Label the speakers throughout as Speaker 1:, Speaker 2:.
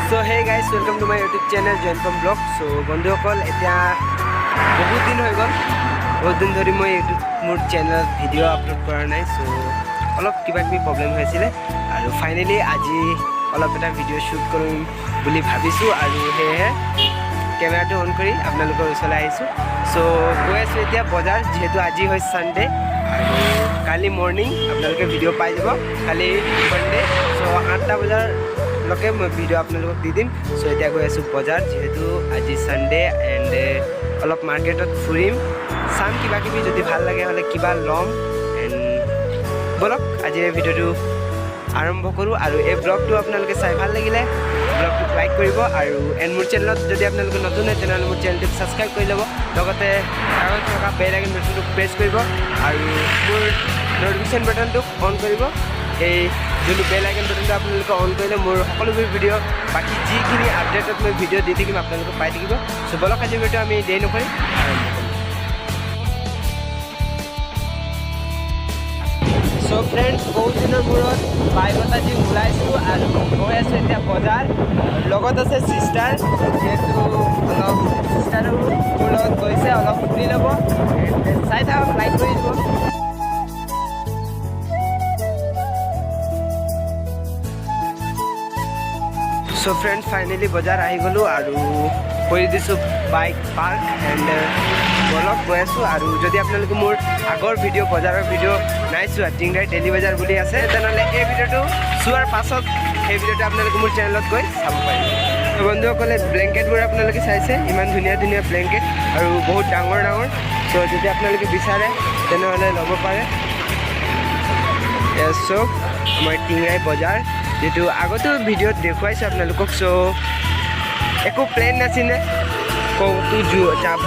Speaker 1: So hey guys, welcome to my YouTube channel Joinpam Vlog. So বন্ধুসকল এতিয়া বহুত দিন হৈ গ'ল, বহুত দিন ধৰি মই ইউটিউব মোৰ চেনেলত ভিডিঅ' আপলোড কৰা নাই। সো অলপ কিবা কিবি প্ৰব্লেম হৈছিলে আৰু ফাইনেলি আজি অলপ এটা ভিডিঅ' শ্বুট কৰিম বুলি ভাবিছোঁ আৰু সেয়েহে কেমেৰাটো অন কৰি আপোনালোকৰ ওচৰলৈ আহিছোঁ। সো গৈ আছোঁ এতিয়া বজাৰ, যিহেতু আজি হয় ছানডে আৰু কালি মৰ্ণিং আপোনালোকে ভিডিঅ' পাই যাব, কালি মানডে। সো 8টা বজালৈকে মই ভিডিঅ' আপোনালোকক দি দিম। সো এতিয়া গৈ আছোঁ বজাৰ, যিহেতু আজি ছানডে এণ্ড অলপ মাৰ্কেটত ফুৰিম, চাম কিবা কিবি, যদি ভাল লাগে হ'লে কিবা ল'ম। এণ্ড ব'লক আজি এই ভিডিঅ'টো আৰম্ভ কৰোঁ। আৰু এই ব্লগটো আপোনালোকে চাই ভাল লাগিলে ব্লগটোক লাইক কৰিব আৰু মোৰ চেনেলত যদি আপোনালোকে নতুন হয় তেনেহ'লে মোৰ চেনেলটোক ছাবস্ক্ৰাইব কৰি ল'ব, লগতে কাষত থকা বেল আইকন বাটনটো প্ৰেছ কৰিব আৰু মোৰ ন'টিফিকেশ্যন বাটনটোক অন কৰিব। এই যোনটো বেল আইকন বাটনটো আপোনালোকে অন কৰিলে মোৰ সকলোবোৰ ভিডিঅ' বাকী যিখিনি আপডেটত মই ভিডিঅ' দি থাকিম আপোনালোকে পাই থাকিব। চ' ব'লক আজি ভিডিঅ'টো আমি দেৰি নকৰি আৰম্ভ কৰিম। সো ফ্ৰেণ্ডছ, বহুত দিনৰ মূৰত বাইকত আজি ওলাইছোঁ আৰু গৈ আছোঁ এতিয়া বজাৰ। লগত আছে ছিষ্টাৰ, যিহেতু অলপ ছিষ্টাৰো মোৰ লগত গৈছে, অলপ ফুৰি ল'ব। চাই থাকক, লাইক কৰি দিব। সো ফ্ৰেণ্ডছ, ফাইনেলি বজাৰ আহি গ'লোঁ আৰু কৰি দিছোঁ বাইক পাৰ্ক এণ্ড বলক গৈ আছোঁ। আৰু যদি আপোনালোকে মোৰ আগৰ ভিডিঅ' বজাৰৰ ভিডিঅ' নাই চোৱা, টিংৰাই ডেইলি বজাৰ বুলি আছে, তেনেহ'লে এই ভিডিঅ'টো চোৱাৰ পাছত সেই ভিডিঅ'টো আপোনালোকে মোৰ চেনেলত গৈ চাব পাৰিব। বন্ধুসকলে ব্লেংকেটবোৰ আপোনালোকে চাইছে, ইমান ধুনীয়া ধুনীয়া ব্লেংকেট আৰু বহুত ডাঙৰ ডাঙৰ। চ' যদি আপোনালোকে বিচাৰে তেনেহ'লে ল'ব পাৰে। চব আমাৰ টিংৰাই বজাৰ, যিটো আগতো ভিডিঅ'ত দেখুৱাইছোঁ আপোনালোকক। চ' একো প্লেন নাছিলে ক'তো যাব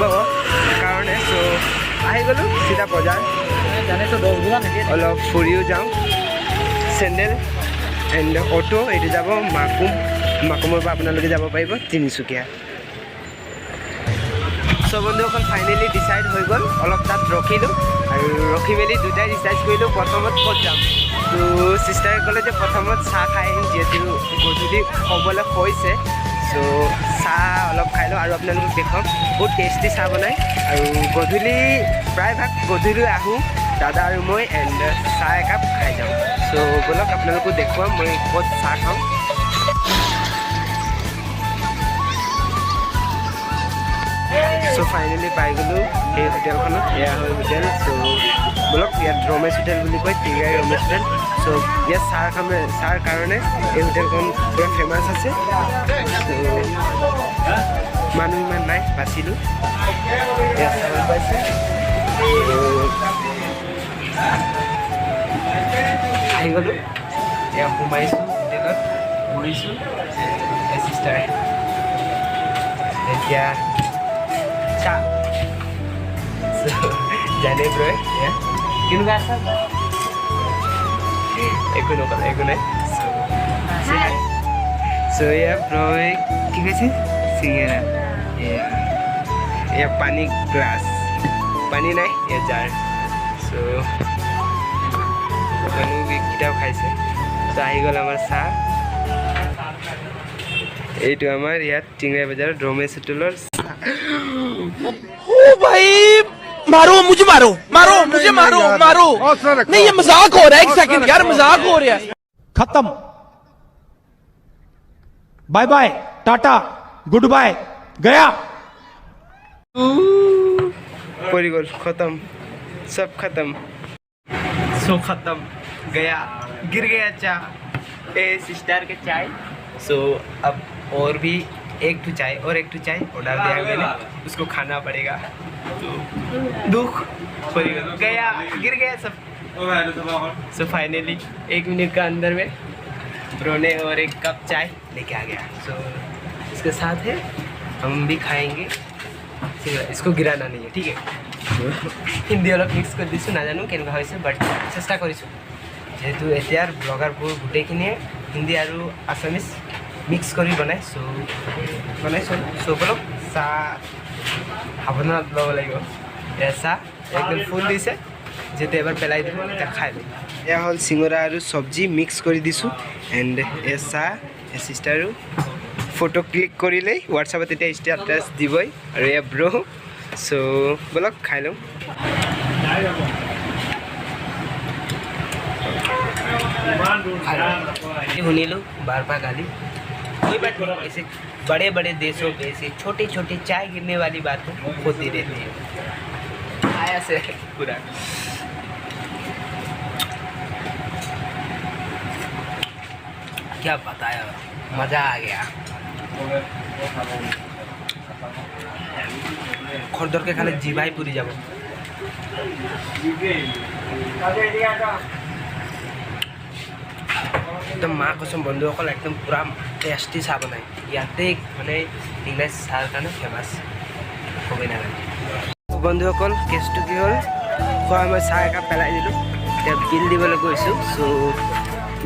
Speaker 1: কাৰণে, চ' আহি গ'লোঁ চিধা বজাৰ। অলপ ফুৰিও যাওঁ। চেণ্ডেল এণ্ড অ'টো, এইটো যাব মাকুমৰ পৰা আপোনালোকে যাব পাৰিব তিনিচুকীয়া। চ' বন্ধুসকল, ফাইনেলি ডিচাইড হৈ গ'ল, অলপ তাত ৰখিলোঁ আৰু ৰখি মেলি দুটাই ডিচাইড কৰিলোঁ প্ৰথমত ক'ত যাম। তো ছিষ্টাৰে ক'লে যে প্ৰথমত চাহ খাই আহিম, যিহেতু গধূলি হ'বলৈ হৈছে। চ' চাহ অলপ খাই লওঁ আৰু আপোনালোকক দেখুৱাম, বহুত টেষ্টি চাহ বনায়। আৰু গধূলি প্ৰায়ভাগ গধূলি আহোঁ দাদা আৰু মই এণ্ড চাহ একাপ খাই যাওঁ। চ' ব'লক আপোনালোকো দেখুৱাম মই ক'ত চাহ খাওঁ। চ' ফাইনেলি পাই গ'লোঁ সেই হোটেলখনত, এয়া হয় হোটেল। চ' ব'লক, ইয়াত ৰমেশ হোটেল বুলি কয়, টিংৰাই ৰমেশ হোটেল। চ' ইয়াত চাহৰ কাৰণে এই হোটেলখন পূৰা ফেমাছ আছে। চ' মানুহ ইমান নাই, বাচিলোঁ। ইয়াত চাব পাইছে, আহি গ'লোঁ, এয়া সোমাইছোঁ হোটেলত, ঘূৰিছোঁ। চিষ্টাৰ এতিয়া চাহ জানে ব্ৰই, কেনেকুৱা আছে? একো নক'লে, একো নাই। চ' এয়া ব্ৰই কি কৈছে? চিঙেৰা, এয়া পানী গ্লাছ, পানী নাই, এয়া জাৰ। চ' মানুহকেইটাও খাইছে। চ' আহি গ'ল আমাৰ চাহ। এইটো আমাৰ ইয়াত টিংৰাই বজাৰত ৰমেশ হোটেলৰ চাহ।
Speaker 2: ओ भाई मारो मुझे, मारो मारो मुझे, मारो मारो। नहीं, ये मजाक हो रहा है, एक सेकंड यार, मजाक हो रहा है। खत्म, bye bye, tata, goodbye, गया।
Speaker 1: पड़ी गल, खत्म, सब खत्म, सो खत्म, गया, गिर गया चाय। ए सिस्टर के चाय। सो अब और भी एक ठो चाय और एक ठो चाय ऑर्डर दिया मैंने, उसको खाना पड़ेगा। तो दुख पड़ी गया, गिर गया सब। सो फाइनली 1 मिनट का अंदर में ब्रो ने और एक कप चाय लेके आ गया। सो इसके साथ है हम भी खाएंगे, इसको गिराना नहीं है, ठीक है। हिंदी अलग मिक्स कर दिছোঁ, নাজানো কেনেকুৱা হৈছে, বাট চেষ্টা কৰিছোঁ, যেহেতু এতিয়াৰ ব্লগাৰবোৰ গোটেইখিনিয়ে হিন্দী আৰু আছামিজ মিক্স কৰি বনায়। চ' বনাইছোঁ। চ' বলক চাহ সাৱধানত ল'ব লাগিব। এয়া চাহ একদম ফুল দিছে, যেহেতু এবাৰ পেলাই দিব, এতিয়া খাই ল'ম। এয়া হ'ল চিঙৰা আৰু চব্জি মিক্স কৰি দিছোঁ এণ্ড এয়া চাহ, এয়া চিষ্টাৰো ফটো ক্লিক কৰিলেই হোৱাটছআপত এতিয়া ষ্টেটাছ দিবই আৰু এয়া ব্ৰ চ' ব'লক খাই লওঁ শুনিলোঁ बार बार गाली कोई बात नहीं ऐसे बड़े बड़े देशों पे ऐसे छोटे छोटे चाय गिरने वाली बातें होती रहती है आया से पूरा क्या बताया मज़ा आ गया खरदर के खाले जीवाई पूरी যাব एकदम माँ कसम बंधुসকল एकदम पूरा टेस्टी चाह बनाए इते माने इंग्लिश चाह कारण फेमास कबई ना बंधुসকল केसटो कि हल खुआ मैं चाह एकाप पेलाई दिल बिल दिबले गईसो सो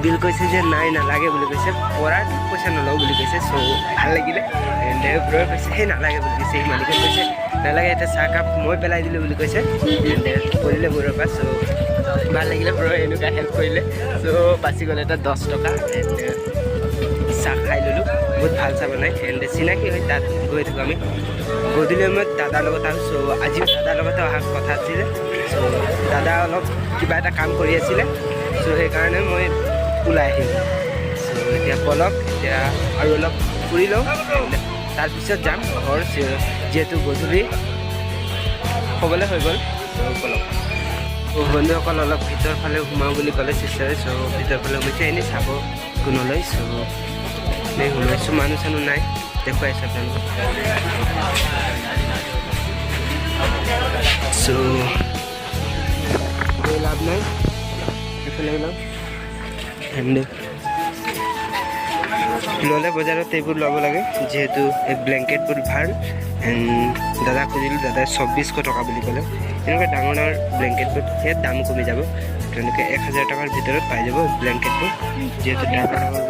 Speaker 1: बिल कैसे जे नाई नालागे बोली कैसे परार पैसा नलও बोली कैसे सो ভাল লাগিলে एंड ब्रो कैसे हे नालागे बोली कैसे मालिके कैसे नालागे এটা চাহ কাপ মই পেলাই দিলো বুলি কৈছে एंड কৰিলে মোৰ পাছ সো ভাল লাগিলে ব্ৰ এনেকুৱা হেল্প কৰিলে সো বাছি গ'লে এটা 10 টকা এন্ড চাহ খাই ললো বহুত ভাল চাহ বনাই এন্ড চিনাকি হৈ তাত গৈ থাকো আমি গধূলি সময়ত দাদাৰ লগত আৰু সো আজি দাদাৰ লগত অহা কথা আছিল সো দাদা অলপ কিবা এটা কাম কৰি আছিল সো সেইকাৰণে মই ওলাই আহিলোঁ সো এতিয়া বলক এতিয়া আৰু অলপ ফুৰি লওঁ তাৰপিছত যাম ঘৰ যিহেতু গধূলি হ'বলৈ হৈ গ'ল সো বলক বন্ধুসকল অলপ ভিতৰ ফালে সোমাওঁ বুলি ক'লে চিষ্টাৰে চ' ভিতৰ ফালে সোমাইছে এনেই চাব কোনলৈ চ' এনেই সোমাইছোঁ মানুহ চানুহ নাই দেখুৱাইছোঁ আপোনালোকক চ' লাভ নাই এইফালে ওলাম এণ্ড ল'লে বজাৰত এইবোৰ ল'ব লাগে যিহেতু এই ব্লেংকেটবোৰ ভাল এণ্ড দাদা খুজিলোঁ দাদাই 2400 টকা বুলি ক'লে এনেকুৱা ডাঙৰ ডাঙৰ ব্লেংকেটবোৰ ইয়াত দাম কমি যাব তেওঁলোকে 1000 টকাৰ ভিতৰত পাই যাব ব্লেংকেটবোৰ যিহেতু ডাঙৰ ডাঙৰ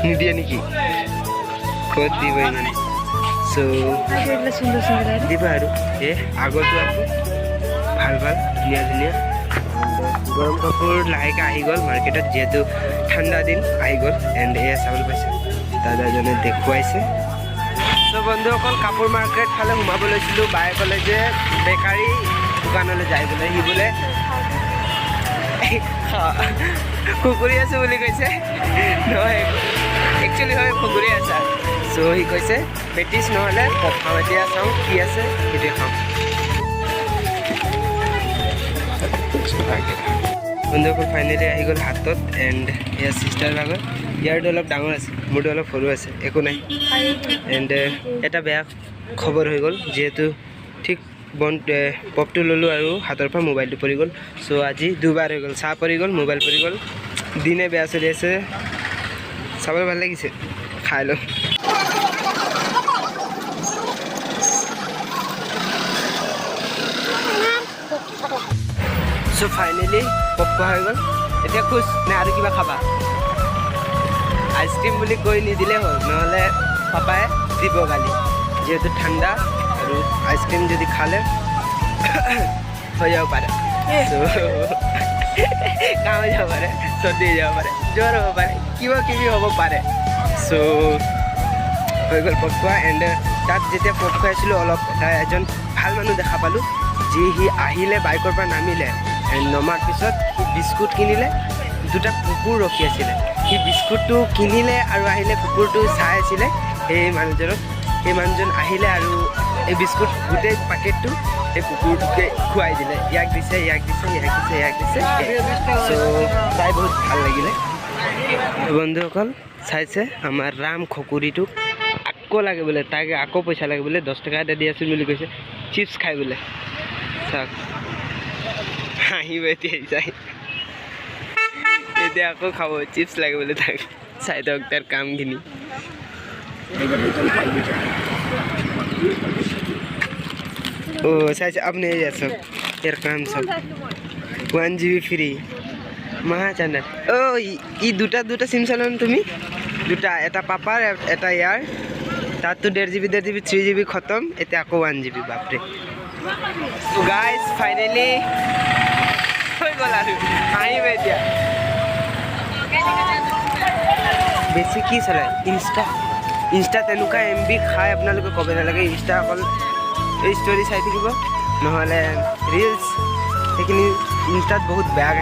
Speaker 1: নিদিয়ে নেকি ক'ত দিব ইমান চ' দিব আৰু এই আগতো আকৌ ভাল ভাল ধুনীয়া ধুনীয়া গৰম কাপোৰ লাহেকৈ আহি গ'ল মাৰ্কেটত যিহেতু ঠাণ্ডা দিন আহি গ'ল এণ্ড এয়া চাবলৈ পাইছে দাদাজনে দেখুৱাইছে চ' বন্ধুসকল কাপোৰ মাৰ্কেট ফালে সোমাব লৈছিলোঁ বায়ে ক'লে যে বেকাৰী দোকানলৈ যায় বোলে সি বোলে খুকুৰি আছোঁ বুলি কৈছে নহয় একচুৱেলি হয় খুকুৰি আছা চ' সি কৈছে পেটিছ নহ'লে খাওঁ এতিয়া চাওঁ কি আছে সেইটোৱে খাওঁ বন্ধুসকল ফাইনেলি আহি গ'ল হাতত এণ্ড এয়া চিষ্টাৰ ভাগৰ ইয়াৰটো অলপ ডাঙৰ আছে মোৰটো অলপ সৰু আছে একো নাই এণ্ড এটা বেয়া খবৰ হৈ গ'ল যিহেতু ঠিক পপটো ল'লোঁ আৰু হাতৰ পৰা মোবাইলটো পৰি গ'ল চ' আজি দুবাৰ হৈ গ'ল চাহ পৰি গ'ল মোবাইল পৰি গ'ল দিনে বেয়া চলি আছে চাবলৈ ভাল লাগিছে খাই লওঁ চ' ফাইনেলি পপ খোৱা হৈ গ'ল এতিয়া খুচ নে আৰু কিবা খাবা আইচক্ৰীম বুলি কৈ নিদিলে হ'ল নহ'লে পাপাই দিব গালি যিহেতু ঠাণ্ডা আৰু আইচক্ৰীম যদি খালে হৈ যাব পাৰে কাম হৈ যাব পাৰে চৰ্দি হৈ যাব পাৰে জ্বৰ হ'ব পাৰে কিবা কিবি হ'ব পাৰে চ' হৈ গ'ল পপ খোৱা এণ্ড তাত যেতিয়া পপ খুৱাইছিলোঁ অলপ এজন ভাল মানুহ দেখা পালোঁ যি সি আহিলে বাইকৰ পৰা নামিলে নমাৰ পিছত সি বিস্কুট কিনিলে দুটা কুকুৰ ৰখি আছিলে সি বিস্কুটটো কিনিলে আৰু আহিলে কুকুৰটো চাই আছিলে সেই মানুহজনক সেই মানুহজন আহিলে আৰু এই বিস্কুট গোটেই পেকেটটো এই কুকুৰটোকে খুৱাই দিলে ইয়াক দিছে ইয়াক দিছে ইয়াক দিছে ইয়াক দিছে চ' চাই বহুত ভাল লাগিলে বন্ধুসকল চাইছে আমাৰ ৰাম খকুৰিটোক আকৌ লাগে বোলে তাকে আকৌ পইচা লাগে বোলে 10 টকা এটা দি আছোঁ বুলি কৈছে চিপছ খাই বোলে চাওক হাঁহিব এতিয়া যাই এতিয়া আকৌ খাব চিপছ লাগে বোলে তাক চাই দিয়ক তাৰ কামখিনি ओ सच अब नहीं जा सब यार काम सब 1 GB फ्री महा चैनल ओ ई दुटा सिम चलन তুমি দুটা এটা পাপাৰ এটা ইয়াৰ তাতো 1.5 GB 3 GB খতম এতিয়া আকৌ 1 GB বাপৰে সো গাইস ফাইনালি হৈ গ'ল আৰু আহিব এতিয়া বেছি কি চলায় ইনষ্টা তেনেকুৱা MB খাই আপোনালোকে ক'ব নালাগে ইনষ্টা অকল এই ষ্টৰি চাই থাকিব নহ'লে ৰিলছ সেইখিনি ইনষ্টাত বহুত বেয়া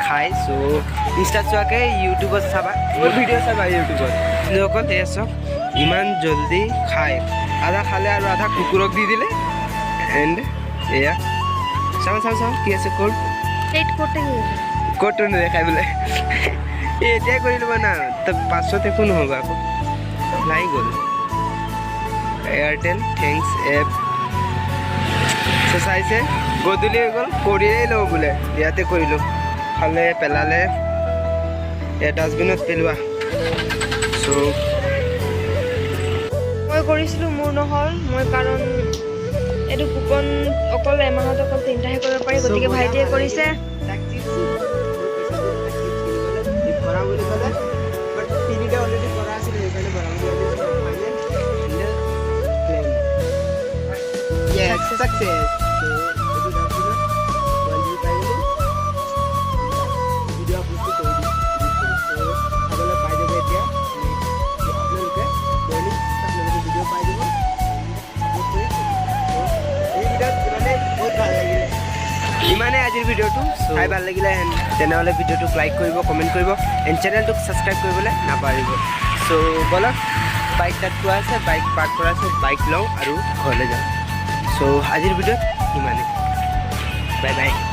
Speaker 1: খায় চ' ইনষ্টাত চোৱাকৈ ইউটিউবত চাবা মোৰ ভিডিঅ' চাবা ইউটিউবত অকল এয়া চাওক ইমান জলদি খায় আধা খালে আৰু আধা কুকুৰক দি দিলে এণ্ড এয়া চাওঁ কি আছে ক'তটো নেদেখাই বোলে এই এতিয়াই কৰি ল'ব না তো পাছত একো নহ'ব আকৌ লাই গ'ল এয়াৰটেল থেংকছ এপ চাইছে গধূলি হৈ গ'ল কৰিয়েই লওঁ বোলে ইয়াতে কৰিলোঁ খালে পেলালে এয়া ডাষ্টবিনত পেলোৱা চ'
Speaker 3: মই কৰিছিলোঁ মোৰ নহ'ল মই কাৰণ এইটো কুপন অকল এমাহত অকল 3টাহে কৰিব পাৰি গতিকে ভাইটিয়ে কৰিছে
Speaker 1: ইমানে আজিৰ ভিডিঅ'টো চাই ভাল লাগিলে তেনেহ'লে ভিডিঅ'টোক লাইক কৰিব কমেণ্ট কৰিব এণ্ড চেনেলটোক ছাবস্ক্ৰাইব কৰিবলৈ নাপাহৰিব চ' ব'লক বাইক তাত পোৱা আছে বাইক পাৰ্ক কৰা আছে বাইক লওঁ আৰু ঘৰলৈ যাওঁ চ' আজিৰ ভিডিঅ'ত ইমানেই বাই বাই